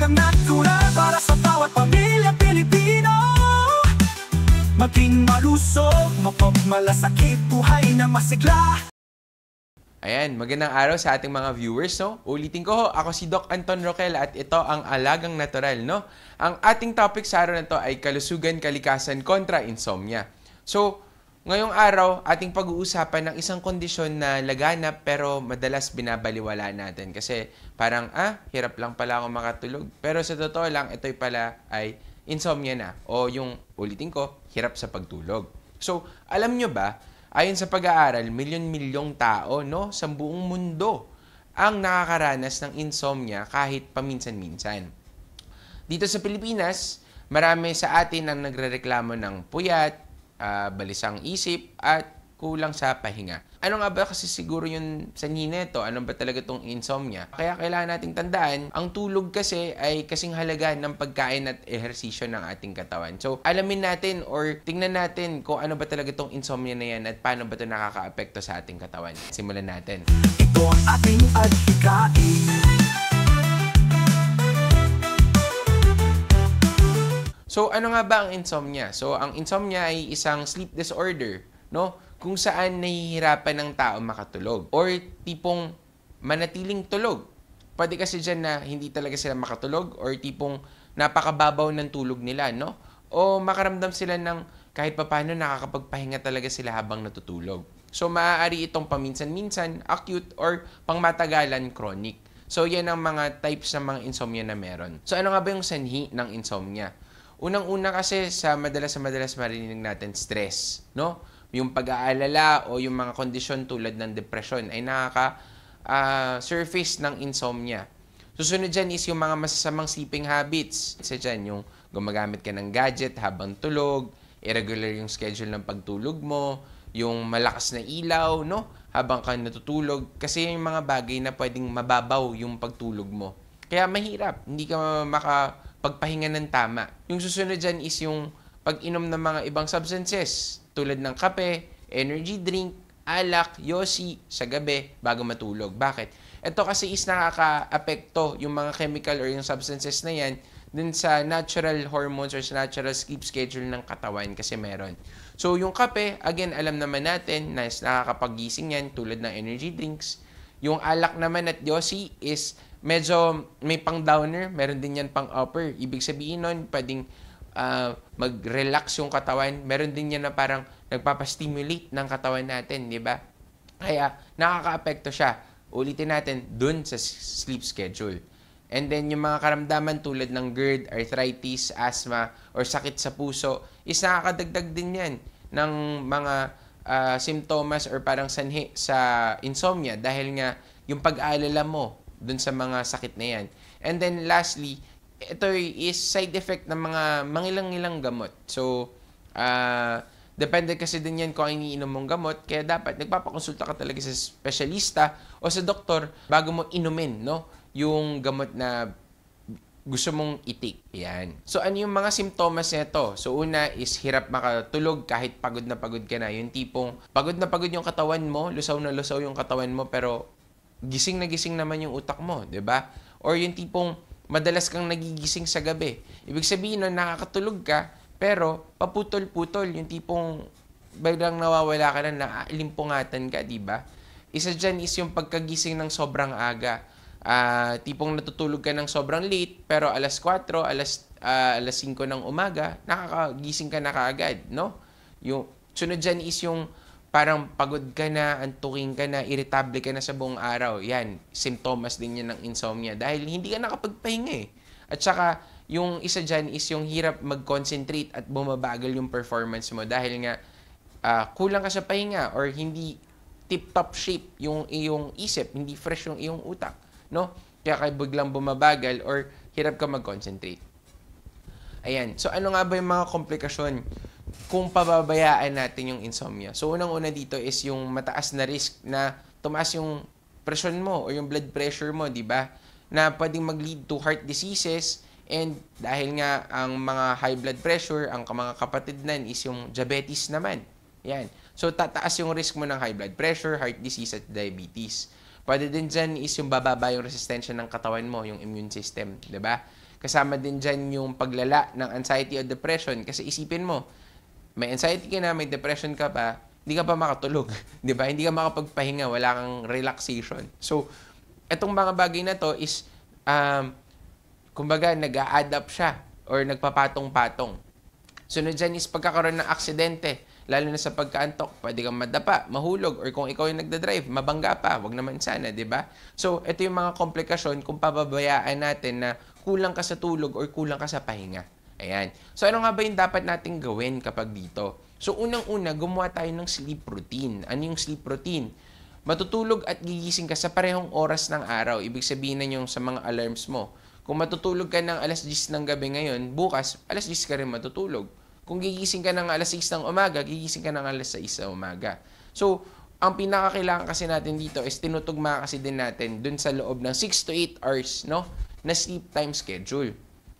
ng natural para sa bawat pamilya Pilipino. Maging malusog, mapagmalasakit, buhay na masigla. Ayan, magandang araw sa ating mga viewers, no? Ulitin ko ho, ako si Doc Anton Roquel at ito ang Alagang Natural, no? Ang ating topic sa araw na to ay kalusugan, kalikasan kontra insomnia. So, ngayong araw, ating pag-uusapan ng isang kondisyon na laganap pero madalas binabaliwala natin. Kasi parang, hirap lang pala ako makatulog. Pero sa totoo lang, ito pala ay insomnia na. O yung, ulitin ko, hirap sa pagtulog. So, alam nyo ba, ayon sa pag-aaral, milyon-milyong tao, no, sa buong mundo ang nakakaranas ng insomnia kahit paminsan-minsan. Dito sa Pilipinas, marami sa atin ang nagrereklamo ng puyat, balisang isip, at kulang sa pahinga. Ano nga ba kasi siguro yung sanhi nito? Ano ba talaga itong insomnia? Kaya kailangan nating tandaan, ang tulog kasi ay kasing halaga ng pagkain at ehersisyo ng ating katawan. So, alamin natin or tingnan natin kung ano ba talaga itong insomnia na yan at paano ba ito nakaka-apekto sa ating katawan. Simulan natin. Ito ang ating adhikain. So, ano nga ba ang insomnia? So, ang insomnia ay isang sleep disorder, no? Kung saan nahihirapan ng tao makatulog or tipong manatiling tulog. Pwede kasi dyan na hindi talaga sila makatulog or tipong napakababaw ng tulog nila, no? O makaramdam sila ng kahit papano nakakapagpahinga talaga sila habang natutulog. So, maaari itong paminsan-minsan, acute, or pangmatagalan, chronic. So, yan ang mga types ng mga insomnia na meron. So, ano nga ba yung sanhi ng insomnia? Unang-una kasi sa madalas marinig natin, stress, no? Yung pag-aalala o yung mga kondisyon tulad ng depression ay nakaka-surface ng insomnia. Susunod dyan is yung mga masasamang sleeping habits. Isa dyan yung gumagamit ka ng gadget habang tulog, irregular yung schedule ng pagtulog mo, yung malakas na ilaw, no? Habang ka natutulog. Kasi yung mga bagay na pwedeng mababaw yung pagtulog mo. Kaya mahirap, hindi ka makapagpahinga ng tama. Yung susunod dyan is yung pag-inom ng mga ibang substances tulad ng kape, energy drink, alak, yosi sa gabi bago matulog. Bakit? Ito kasi is nakaka-apekto yung mga chemical or yung substances na yan dun sa natural hormones or sa natural sleep schedule ng katawan kasi meron. So yung kape, again, alam naman natin na is nakakapagising yan tulad ng energy drinks. Yung alak naman at yosi is medyo may pang-downer, meron din yan pang-upper. Ibig sabihin nun, pwedeng mag-relax yung katawan. Meron din yan na parang nagpapastimulate ng katawan natin, di ba? Kaya nakaka-apekto siya. Ulitin natin, dun sa sleep schedule. And then yung mga karamdaman tulad ng GERD, arthritis, asthma, or sakit sa puso is nakakadagdag din yan ng mga simptomas or parang sanhi sa insomnia dahil nga yung pag-aalala mo dun sa mga sakit na yan. And then lastly, ito is side effect ng mga mangilang-ilang gamot. So, depende kasi din yan kung iniinom mong gamot. Kaya dapat nagpapakonsulta ka talaga sa specialista o sa doktor bago mo inumin, no? Yung gamot na gusto mong itik. Yan. So, ano yung mga simptomas nito? So, una is hirap makatulog kahit pagod na pagod ka na. Yung tipong pagod na pagod yung katawan mo, lusaw na lusaw yung katawan mo, pero gising na gising naman yung utak mo, 'di ba? Or yung tipong madalas kang nagigising sa gabi. Ibig sabihin nun, nakakatulog ka, pero paputol-putol. Yung tipong biglang nawawala ka na, naalimpungatan ka, di ba? Isa dyan is yung pagkagising ng sobrang aga. Tipong natutulog ka ng sobrang late, pero alas 4, alas 5 ng umaga, nakakagising ka na kaagad, no? Yung sunod dyan is yung parang pagod ka na, antuking ka na, irritable ka na sa buong araw. Yan, simptomas din yan ng insomnia dahil hindi ka nakapagpahinga eh. At saka, yung isa dyan is yung hirap mag-concentrate at bumabagal yung performance mo dahil nga kulang ka sa pahinga or hindi tip-top shape yung iyong isip, hindi fresh yung iyong utak, no? Kaya kayo biglang bumabagal or hirap ka mag-concentrate. Ayan, so ano nga ba yung mga komplikasyon kung pababayaan natin yung insomnia? So, unang-una dito is yung mataas na risk na tumaas yung presyon mo o yung blood pressure mo, di ba? Na pwedeng mag-lead to heart diseases and dahil nga ang mga high blood pressure, ang mga kapatid nan is yung diabetes naman. Yan. So, tataas yung risk mo ng high blood pressure, heart disease at diabetes. Pwede din dyan is yung bababa yung resistensya ng katawan mo, yung immune system, di ba? Kasama din dyan yung paglala ng anxiety o depression. Kasi isipin mo, may anxiety ka na, may depression ka pa, hindi ka pa makatulog, di ba? Hindi ka makapagpahinga, wala kang relaxation. So, etong mga bagay na to is, kumbaga, nag-a-add up siya or nagpapatong-patong. Sunod dyan is pagkakaroon ng aksidente. Lalo na sa pagkaantok, pwede kang madapa, mahulog, or kung ikaw yung nagdadrive, mabangga pa, wag naman sana, di ba? So, ito yung mga komplikasyon kung pababayaan natin na kulang ka sa tulog or kulang ka sa pahinga. Ayan. So, ano nga ba yung dapat nating gawin kapag dito? So, unang-una, gumawa tayo ng sleep routine. Ano yung sleep routine? Matutulog at gigising ka sa parehong oras ng araw. Ibig sabihin na yung sa mga alarms mo. Kung matutulog ka ng alas 10 ng gabi ngayon, bukas, alas 10 ka rin matutulog. Kung gigising ka ng alas 6 ng umaga, gigising ka ng alas 6 ng umaga. So, ang pinakakailangan kasi natin dito is tinutugma kasi din natin dun sa loob ng 6 to 8 hours, no, na sleep time schedule.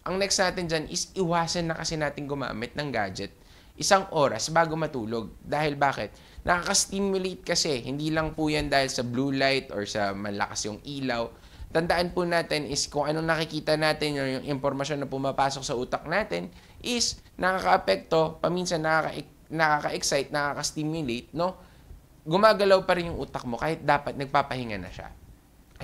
Ang next natin dyan is iwasan na kasi natin gumamit ng gadget 1 oras bago matulog. Dahil bakit? Nakaka-stimulate kasi. Hindi lang po yan dahil sa blue light or sa malakas yung ilaw. Tandaan po natin is kung anong nakikita natin yung impormasyon na pumapasok sa utak natin is nakaka-apekto, paminsan nakaka-excite, nakaka-stimulate, no? Gumagalaw pa rin yung utak mo kahit dapat nagpapahinga na siya.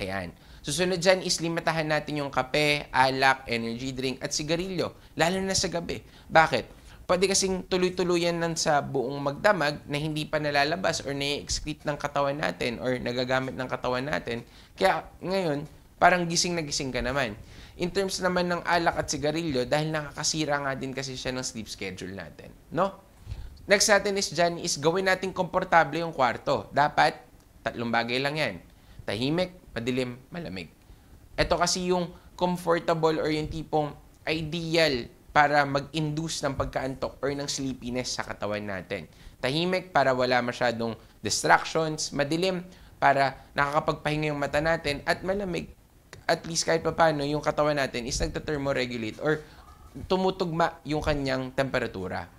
Ayan. Susunod dyan is limitahan natin yung kape, alak, energy drink, at sigarilyo. Lalo na sa gabi. Bakit? Pwede kasing tuloy-tuluyan nan sa buong magdamag na hindi pa nalalabas or na-excrete ng katawan natin or nagagamit ng katawan natin. Kaya ngayon, parang gising na gising ka naman. In terms naman ng alak at sigarilyo, dahil nakakasira nga din kasi siya ng sleep schedule natin. No? Next natin is dyan is gawin natin komportable yung kwarto. Dapat, 3 bagay lang yan. Tahimik, madilim, malamig. Ito kasi yung comfortable or yung tipong ideal para mag-induce ng pagkaantok or ng sleepiness sa katawan natin. Tahimik para wala masyadong distractions, madilim para nakakapagpahinga yung mata natin, at malamig, at least kahit paano yung katawan natin is nagta-thermoregulate or tumutugma yung kanyang temperatura.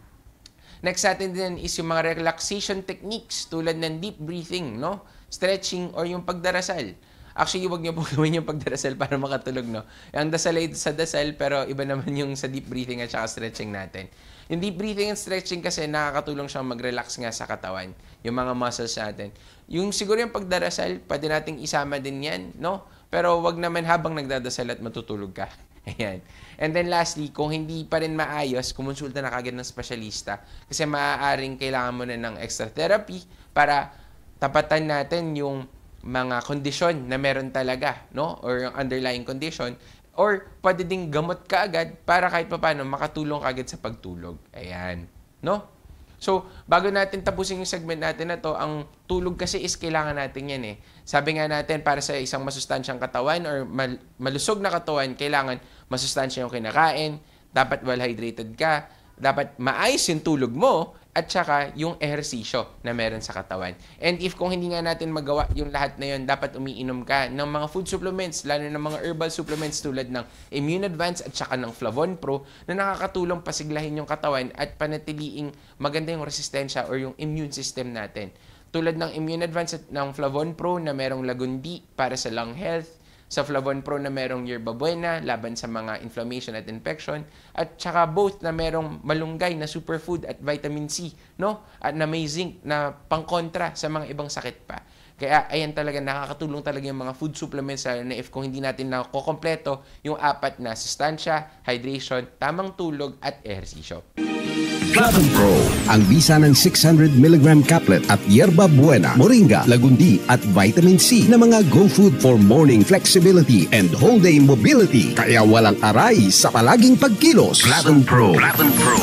Next natin din is yung mga relaxation techniques tulad ng deep breathing, no? Stretching or yung pagdarasal. Actually, huwag niyo po gawin yung pagdarasal para makatulog, no? Ang dasal ay sa dasal, pero iba naman yung sa deep breathing at saka stretching natin. Yung deep breathing and stretching kasi nakakatulong siyang mag-relax nga sa katawan, yung mga muscles natin. Yung siguro yung pagdarasal, pwede nating isama din yan, no? Pero wag naman habang nagdadasal at matutulog ka. Ayan. And then lastly, kung hindi pa rin maayos, kumonsulta na kagad ng spesyalista kasi maaaring kailangan mo na ng extra therapy para tapatan natin yung mga kondisyon na meron talaga, no? Or yung underlying condition. Or pwede ding gamot ka agad para kahit paano makatulong ka agad sa pagtulog. Ayan. No? So, bago natin tapusin yung segment natin na to, ang tulog kasi is kailangan natin yan eh. Sabi nga natin, para sa isang masustansyang katawan or malusog na katawan, kailangan masustansya yung kinakain, dapat well-hydrated ka, dapat maayos yung tulog mo, at saka yung ehersisyo na meron sa katawan. And if kung hindi nga natin magawa yung lahat na yun, dapat umiinom ka ng mga food supplements, lalo ng mga herbal supplements tulad ng Immune Advance at saka ng Flavon Pro na nakakatulong pasiglahin yung katawan at panatiliing maganda yung resistensya or yung immune system natin. Tulad ng Immune Advance at ng Flavon Pro na merong Lagundi para sa lung health, sa Flavon Pro na merong Yerba Buena laban sa mga inflammation at infection, at saka both na merong malunggay na superfood at vitamin C, no? At na may zinc na pangkontra sa mga ibang sakit pa. Kaya ayan talaga, nakakatulong talaga yung mga food supplements na if kung hindi natin nakukompleto yung 4 na sustansya, hydration, tamang tulog at ehersisyo. Flavon Pro, ang bisa ng 600mg caplet at Yerba Buena, Moringa, Lagundi at Vitamin C na mga go food for morning flexibility and whole day mobility. Kaya walang aray sa palaging pagkilos. Flavon Pro. Flavon Pro.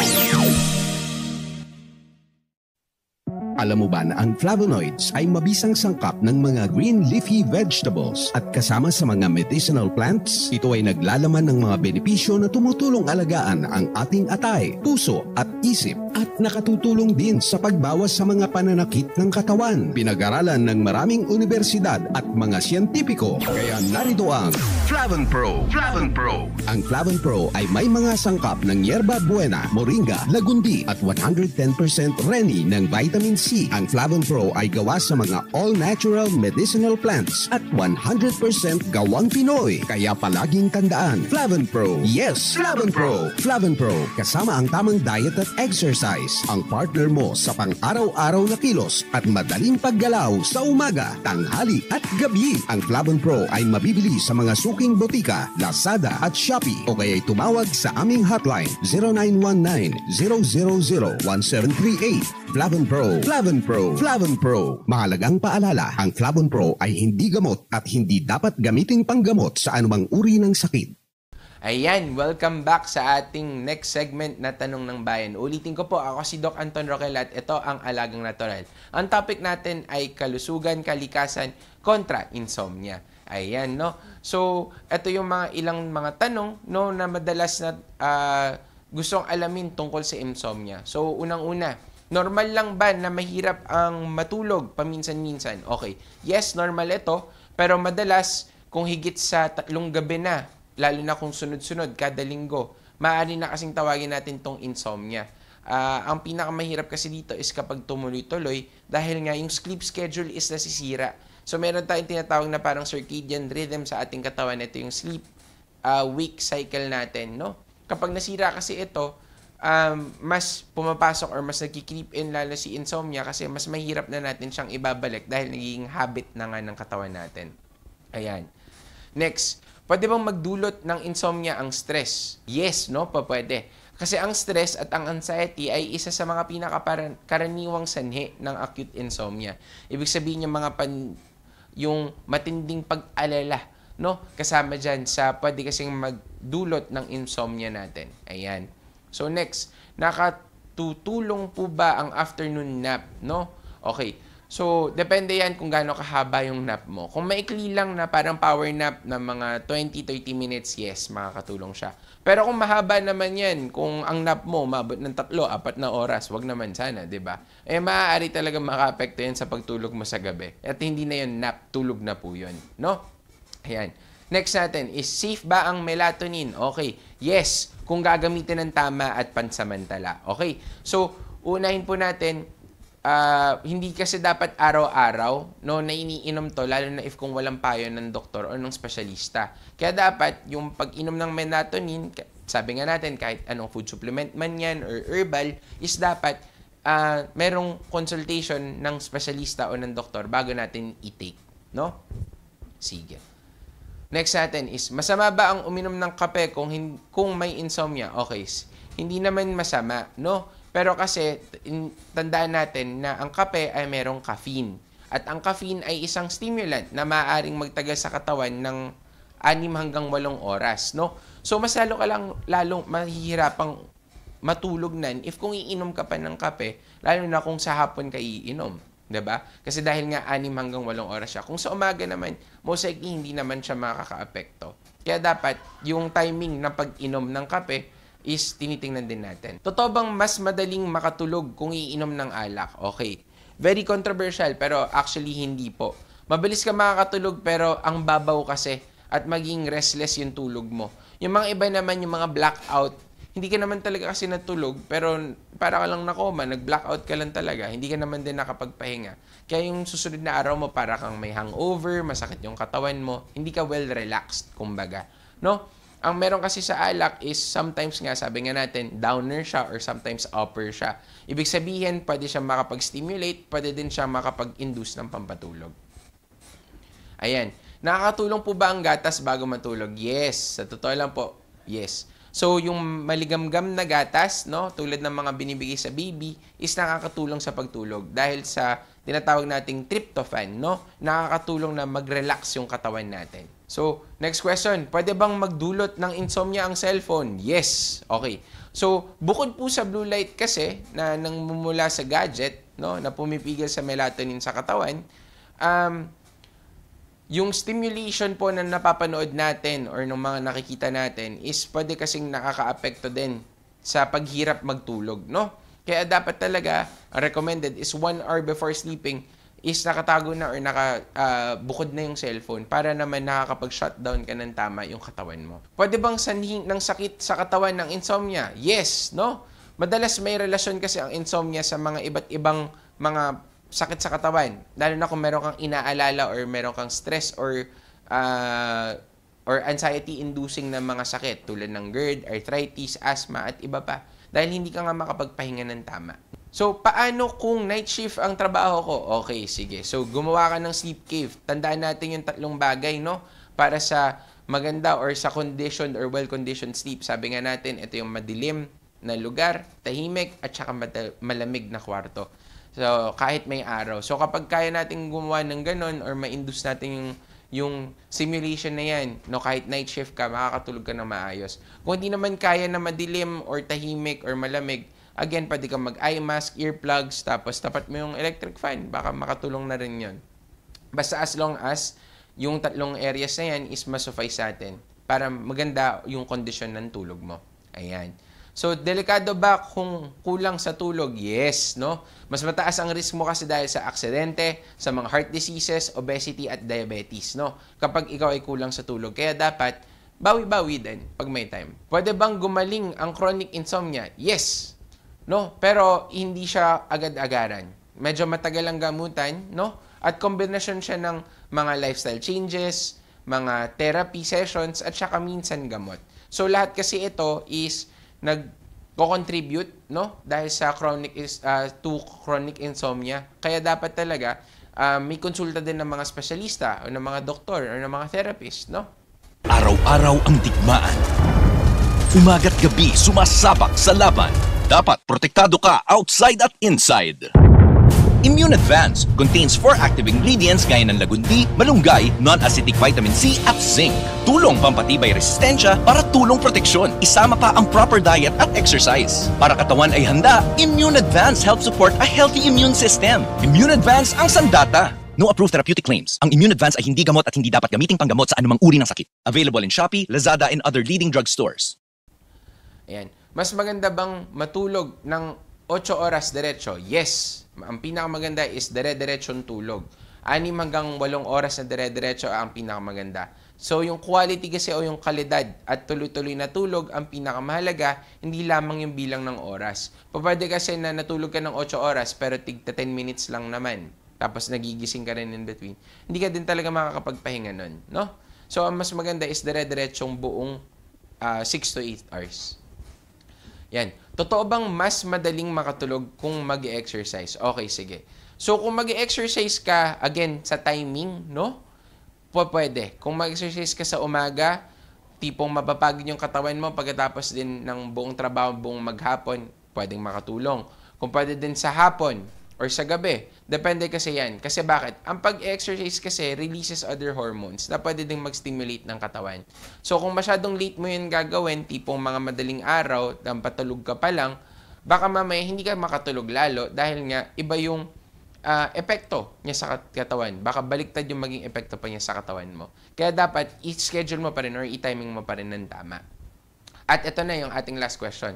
Alam mo ba na ang flavonoids ay mabisang sangkap ng mga green leafy vegetables at kasama sa mga medicinal plants? Ito ay naglalaman ng mga benepisyo na tumutulong alagaan ang ating atay, puso at isip. at nakatutulong din sa pagbawas sa mga pananakit ng katawan. Pinag-aralan ng maraming universidad at mga siyentipiko. Kaya narito ang Flavon Pro. Flavon Pro. Ang Flavon Pro ay may mga sangkap ng yerba buena, moringa, lagundi at 110% reni ng vitamin C. Ang Flavon Pro ay gawa sa mga all-natural medicinal plants at 100% gawang Pinoy. Kaya palaging tandaan, Flavon Pro. Yes, Flavon Pro. Flavon Pro, kasama ang tamang diet at exercise. Ang partner mo sa pang-araw-araw na kilos at madaling paggalaw sa umaga, tanghali at gabi. Ang Flavon Pro ay mabibili sa mga suking botika, Lazada at Shopee o kaya'y tumawag sa aming hotline 0919-000-1738. Flavon Pro. Flavon Pro. Flavon Pro. Mahalagang paalala, ang Flavon Pro ay hindi gamot at hindi dapat gamiting panggamot sa anumang uri ng sakit. Ayan, welcome back sa ating next segment na Tanong ng Bayan. Ulitin ko po, ako si Doc Anton Roquel at ito ang Alagang Natural. Ang topic natin ay kalusugan, kalikasan, kontra insomnia. Ayan, no? So, ito yung ilang mga tanong, no, na madalas na gustong alamin tungkol sa insomnia. So, unang-una, normal lang ba na mahirap ang matulog paminsan-minsan? Okay, yes, normal ito, pero madalas, kung higit sa 3 gabi na, lalo na kung sunod-sunod, kada linggo, maaari na kasing tawagin natin tong insomnia. Ang pinakamahirap kasi dito is kapag tumuloy-tuloy dahil nga yung sleep schedule is nasisira. So meron tayong tinatawag na parang circadian rhythm sa ating katawan. Ito yung sleep wake cycle natin, no? Kapag nasira kasi ito, mas pumapasok or mas nagki-creep in lalo si insomnia kasi mas mahirap na natin siyang ibabalik dahil nagiging habit na nga ng katawan natin. Ayan. Next, pwede bang magdulot ng insomnia ang stress? Yes, no? Pwede. Kasi ang stress at ang anxiety ay isa sa mga pinakakaraniwang sanhi ng acute insomnia. Ibig sabihin yung matinding pag-alala, no? Kasama dyan sa pwede kasing magdulot ng insomnia natin. Ayan. So next, nakatutulong po ba ang afternoon nap, no? Okay. So, depende yan kung gaano kahaba yung nap mo. Kung maikli lang na parang power nap na mga 20-30 minutes, yes, makakatulong siya. Pero kung mahaba naman yan, kung ang nap mo mabot ng 3-4 na oras, wag naman sana, di ba? Maaari talaga maka-apekto yan sa pagtulog mo sa gabi. At hindi na yun nap, tulog na po yun, no? Ayan. Next natin is, safe ba ang melatonin? Okay. Yes, kung gagamitin ng tama at pansamantala. Okay. So, unahin po natin, hindi kasi dapat araw-araw, no, na iniinom to, lalo na if kung walang payo ng doktor o ng spesyalista. Kaya dapat yung pag-inom ng melatonin, sabi nga natin, kahit anong food supplement man yan or herbal, is dapat merong consultation ng spesyalista o ng doktor bago natin i-take. No? Sige. Next natin is, masama ba ang uminom ng kape kung may insomnia? Okay. Hindi naman masama, no? Pero kasi, tandaan natin na ang kape ay merong caffeine. At ang caffeine ay isang stimulant na maaaring magtagal sa katawan ng 6 hanggang 8 oras, no? So, mas lalong mahihirapang matulog nan if kung iinom ka pa ng kape, lalo na kung sa hapon ka iinom. 'Di ba? Kasi dahil nga 6 hanggang 8 oras siya. Kung sa umaga naman, most likely hindi naman siya makaka-apekto. Kaya dapat, yung timing ng pag-inom ng kape, is tinitingnan din natin. Totoo bang mas madaling makatulog kung iinom ng alak? Okay. Very controversial, pero actually hindi po. Mabilis ka makakatulog pero ang babaw kasi at maging restless yung tulog mo. Yung mga iba naman, yung mga blackout, hindi ka naman talaga kasi natulog pero para ka lang nakoma, nag-blackout ka lang talaga. Hindi ka naman din nakapagpahinga. Kaya yung susunod na araw mo para kang may hangover, masakit yung katawan mo, hindi ka well-relaxed, kumbaga. No? Ang meron kasi sa alak is sometimes nga, sabi nga natin, downer siya or sometimes upper siya. Ibig sabihin, pwede siya makapag-stimulate, pwede din siya makapag-induce ng pampatulog. Ayan. Nakakatulong po ba ang gatas bago matulog? Yes. Sa totoo lang po, yes. So, yung maligamgam na gatas, no, tulad ng mga binibigay sa baby, is nakakatulong sa pagtulog. Dahil sa tinatawag nating tryptophan, no, nakakatulong na mag-relax yung katawan natin. So, next question. Pwede bang magdulot ng insomnia ang cellphone? Yes. Okay. So, bukod po sa blue light kasi na nangmumula sa gadget, no, na pumipigil sa melatonin sa katawan, yung stimulation po na napapanood natin or ng mga nakikita natin is pwede kasing nakaka-apekto din sa paghirap magtulog, no? Kaya dapat talaga, ang recommended is 1 hour before sleeping is nakatago na or bukod na yung cellphone para naman nakakapag-shutdown ka ng tama yung katawan mo. Pwede bang sanhin ng sakit sa katawan ng insomnia? Yes, no? Madalas may relasyon kasi ang insomnia sa mga iba't ibang mga sakit sa katawan. Lalo na kung meron kang inaalala or meron kang stress or anxiety-inducing na mga sakit tulad ng GERD, arthritis, asthma at iba pa. Dahil hindi ka nga makapagpahinga ng tama. So, paano kung night shift ang trabaho ko? Okay, sige. So, gumawa ka ng sleep cave. Tandaan natin yung 3 bagay, no? Para sa maganda or sa conditioned or well-conditioned sleep. Sabi nga natin, ito yung madilim na lugar, tahimik, at saka malamig na kwarto. So, kahit may araw. So, kapag kaya natin gumawa ng ganun or ma-induce natin yung simulation na yan, no, kahit night shift ka, makakatulog ka na maayos. Kung hindi naman kaya na madilim or tahimik or malamig, again, pwede kang mag-eye mask, earplugs, tapos tapat mo yung electric fan. Baka makatulong na rin yun. Basta as long as yung 3 areas na yan is masuffice sa atin para maganda yung kondisyon ng tulog mo. Ayan. So, delikado ba kung kulang sa tulog? Yes, no? Mas mataas ang risk mo kasi dahil sa aksidente, sa mga heart diseases, obesity, at diabetes, no? Kapag ikaw ay kulang sa tulog. Kaya dapat, bawi-bawi din pag may time. Pwede bang gumaling ang chronic insomnia? Yes, no? Pero hindi siya agad-agaran. Medyo matagal ang gamutan, no? At kombinasyon siya ng mga lifestyle changes, mga therapy sessions, at saka minsan gamot. So, lahat kasi ito is nagko-contribute, no? Dahil sa chronic insomnia. Kaya dapat talaga may konsulta din ng mga espesyalista o ng mga doktor o ng mga therapist, no? Araw-araw ang digmaan. Umaga't gabi sumasabak sa laban. Dapat protektado ka outside at inside. Immune Advance contains 4 active ingredients gaya ng lagundi, malunggay, non-acidic vitamin C at zinc. Tulong pampatibay resistensya para tulong proteksyon. Isama pa ang proper diet at exercise. Para katawan ay handa, Immune Advance helps support a healthy immune system. Immune Advance ang sandata. No approved therapeutic claims. Ang Immune Advance ay hindi gamot at hindi dapat gamiting panggamot sa anumang uri ng sakit. Available in Shopee, Lazada, and other leading drugstores. Ayan. Mas maganda bang matulog ng 8 oras diretso? Yes. Ang pinakamaganda is dire-diretsong tulog. 6 hanggang 8 oras na dire-diretso ang pinakamaganda. So, yung quality kasi o yung kalidad at tuloy-tuloy na tulog ang pinakamahalaga, hindi lamang yung bilang ng oras. Pwede kasi na natulog ka ng 8 oras pero tigta 10 minutes lang naman. Tapos nagigising ka rin in between. Hindi ka din talaga makakapagpahinga nun, no? So, ang mas maganda is dire-diretsong buong 6 to 8 hours. Yan. Totoo bang mas madaling makatulog kung mag-exercise? Okay, sige. So, kung mag-exercise ka, again, sa timing, no? Pwede. Kung mag-exercise ka sa umaga, tipong mapapagod yung katawan mo pagkatapos din ng buong trabaho, buong maghapon, pwedeng makatulong. Kung pwede din sa hapon or sa gabi, depende kasi yan. Kasi bakit? Ang pag-exercise kasi releases other hormones na pwede din mag-stimulate ng katawan. So, kung masyadong late mo yun gagawin, tipong mga madaling araw, patulog ka pa lang, baka mamaya hindi ka makatulog lalo dahil nga iba yung epekto niya sa katawan. Baka baliktad yung maging epekto pa niya sa katawan mo. Kaya dapat i-schedule mo pa rin or i-timing mo pa rin ng tama. At ito na yung ating last question.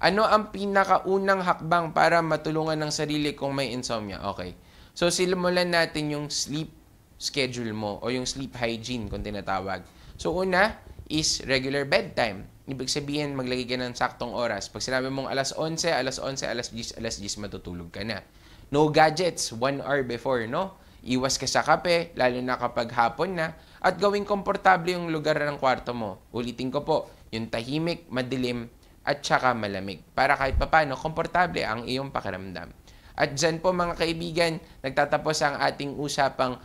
Ano ang pinakaunang hakbang para matulungan ng sarili kung may insomnia? Okay. So, simulan natin yung sleep schedule mo o yung sleep hygiene kung tinatawag. So, una is regular bedtime. Ibig sabihin, maglagay ka ng saktong oras. Pag sinabi mong alas 11, alas 10, alas 10 matutulog ka na. No gadgets 1 hour before, no? Iwas ka sa kape, lalo na kapag hapon na. At gawing komportable yung lugar ng kwarto mo. Ulitin ko po, yung tahimik, madilim, at saka malamig. Para kahit papano, komportable ang iyong pakiramdam. At dyan po mga kaibigan, nagtatapos ang ating usapang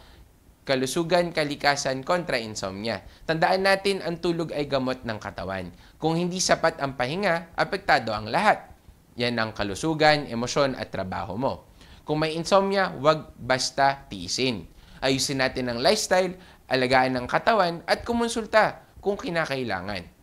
kalusugan, kalikasan kontra insomnia. Tandaan natin, ang tulog ay gamot ng katawan. Kung hindi sapat ang pahinga, apektado ang lahat. Yan ang kalusugan, emosyon at trabaho mo. Kung may insomnia, huwag basta tiisin. Ayusin natin ang lifestyle, alagaan ang katawan, at kumonsulta kung kinakailangan.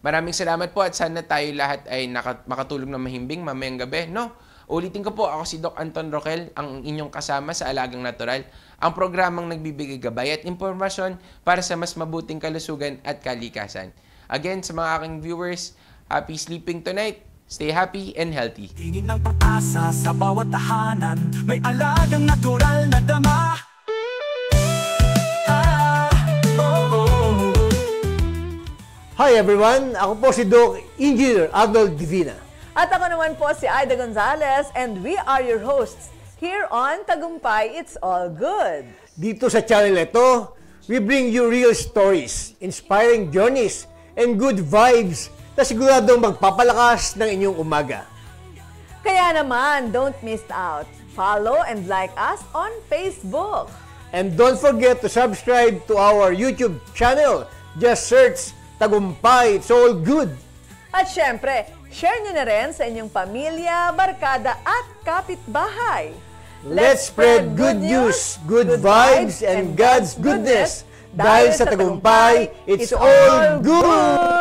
Maraming salamat po at sana tayo lahat ay makatulog na mahimbing mamayang gabi, no? Ulitin ko po, ako si Doc Anton Roquel, ang inyong kasama sa Alagang Natural, ang programang nagbibigay gabay at impormasyon para sa mas mabuting kalusugan at kalikasan. Again, sa mga aking viewers, happy sleeping tonight. Stay happy and healthy. Tingin ng pag-asa sa bawat tahanan, may alagang natural na dama. Hi everyone! Ako po si Doc Engineer Arnold Divina. At ako naman po si Aida Gonzalez and we are your hosts here on Tagumpay It's All Good. Dito sa channel ito, we bring you real stories, inspiring journeys, and good vibes na siguradong magpapalakas ng inyong umaga. Kaya naman, don't miss out. Follow and like us on Facebook. And don't forget to subscribe to our YouTube channel. Just search Tagumpay It's All Good. At syempre, share nyo na rin sa inyong pamilya, barkada at kapitbahay. Let's spread good news, good vibes, and God's goodness. Dahil sa Tagumpay, it's all good!